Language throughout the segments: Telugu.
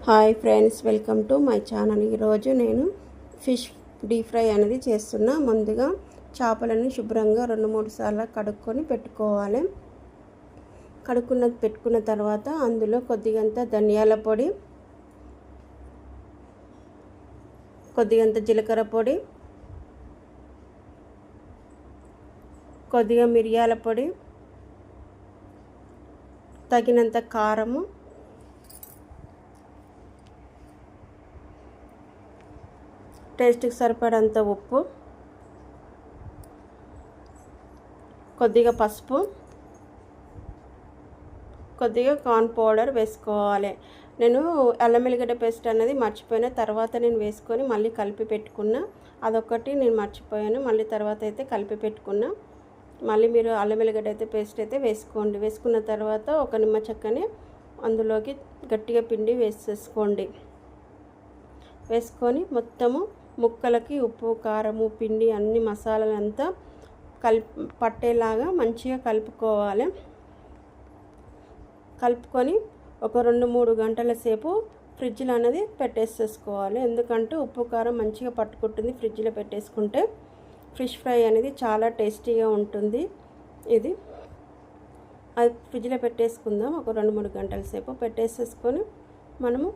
Hi friends, welcome to my channel. ఈరోజు నేను ఫిష్ డీప్ ఫ్రై అనేది చేస్తున్నా. ముందుగా చేపలను శుభ్రంగా 2-3 సార్లు కడుక్కొని పెట్టుకోవాలి. పెట్టుకున్న తర్వాత అందులో కొద్దిగంత ధనియాల పొడి, కొద్దిగంత జీలకర్ర పొడి, కొద్దిగా మిరియాల పొడి, తగినంత కారము, టేస్ట్కి సరిపడంత ఉప్పు, కొద్దిగా పసుపు, కొద్దిగా కార్న్ పౌడర్ వేసుకోవాలి. నేను అల్లం వెల్లిగడ్డ పేస్ట్ అనేది మర్చిపోయిన తర్వాత నేను వేసుకొని మళ్ళీ కలిపి పెట్టుకున్నా. అదొకటి నేను మర్చిపోయాను, మళ్ళీ తర్వాత అయితే కలిపి పెట్టుకున్నా. మళ్ళీ మీరు అల్లం వెల్లిగడ్డ అయితే పేస్ట్ అయితే వేసుకోండి. వేసుకున్న తర్వాత ఒక నిమ్మ చెక్కని అందులోకి గట్టిగా పిండి వేసేసుకోండి. వేసుకొని మొత్తము ముక్కలకి ఉప్పు, కారము, పిండి అన్ని మసాలాలంతా పట్టేలాగా మంచిగా కలుపుకోవాలి. కలుపుకొని ఒక 2-3 గంటల సేపు ఫ్రిడ్జ్లో అనేది పెట్టేసేసుకోవాలి. ఎందుకంటే ఉప్పు కారం మంచిగా పట్టుకుంటుంది. ఫ్రిడ్జ్లో పెట్టేసుకుంటే ఫిష్ ఫ్రై అనేది చాలా టేస్టీగా ఉంటుంది. ఇది అది ఫ్రిడ్జ్లో పెట్టేసుకుందాం. ఒక 2-3 గంటల సేపు పెట్టేసేసుకొని మనము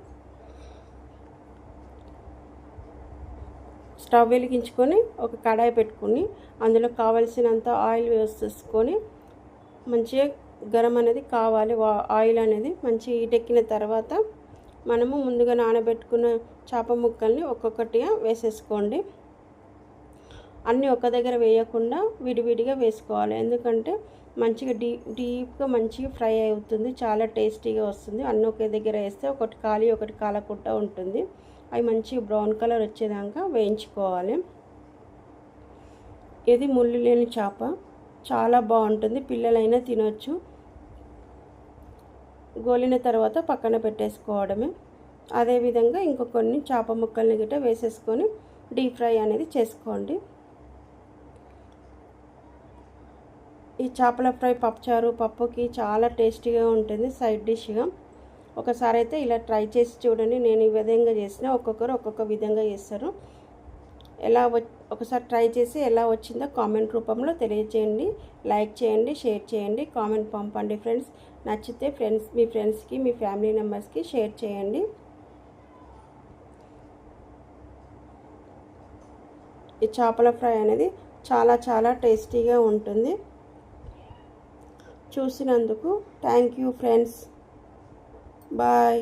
స్టవ్ వెలిగించుకొని ఒక కడాయి పెట్టుకొని అందులో కావలసినంత ఆయిల్ వేసేసుకొని మంచిగా గరం అనేది కావాలి. ఆయిల్ అనేది మంచి హీటెక్కిన తర్వాత మనము ముందుగా నానబెట్టుకున్న చేప ముక్కల్ని ఒక్కొక్కటిగా వేసేసుకోండి. అన్నీ ఒక దగ్గర వేయకుండా విడివిడిగా వేసుకోవాలి. ఎందుకంటే మంచిగా డీప్గా మంచిగా ఫ్రై అవుతుంది, చాలా టేస్టీగా వస్తుంది. అన్నీ ఒకే దగ్గర వేస్తే ఒకటి కాలి ఒకటి కాలకుండా ఉంటుంది. అవి మంచిగా బ్రౌన్ కలర్ వచ్చేదాకా వేయించుకోవాలి. ఇది ముళ్ళు లేని చేప, చాలా బాగుంటుంది. పిల్లలైనా తినొచ్చు. గోలిన తర్వాత పక్కన పెట్టేసుకోవడమే. అదేవిధంగా ఇంకో కొన్ని చేప ముక్కల్ని గిట్ట వేసేసుకొని డీప్ ఫ్రై అనేది చేసుకోండి. ఈ చేపల ఫ్రై పప్పుచారు, పప్పుకి చాలా టేస్టీగా ఉంటుంది సైడ్ డిష్గా. ఒకసారి అయితే ఇలా ట్రై చేసి చూడండి. నేను ఈ విధంగా చేసిన, ఒక్కొక్కరు ఒక్కొక్క విధంగా చేస్తారు. ఒకసారి ట్రై చేసి ఎలా వచ్చిందో కామెంట్ రూపంలో తెలియజేయండి. లైక్ చేయండి, షేర్ చేయండి, కామెంట్ పంపండి ఫ్రెండ్స్. నచ్చితే మీ ఫ్రెండ్స్కి, మీ ఫ్యామిలీ మెంబర్స్కి షేర్ చేయండి. ఈ చేపల ఫ్రై అనేది చాలా చాలా టేస్టీగా ఉంటుంది. చూసినందుకు థ్యాంక్ యూ ఫ్రెండ్స్. బాయ్.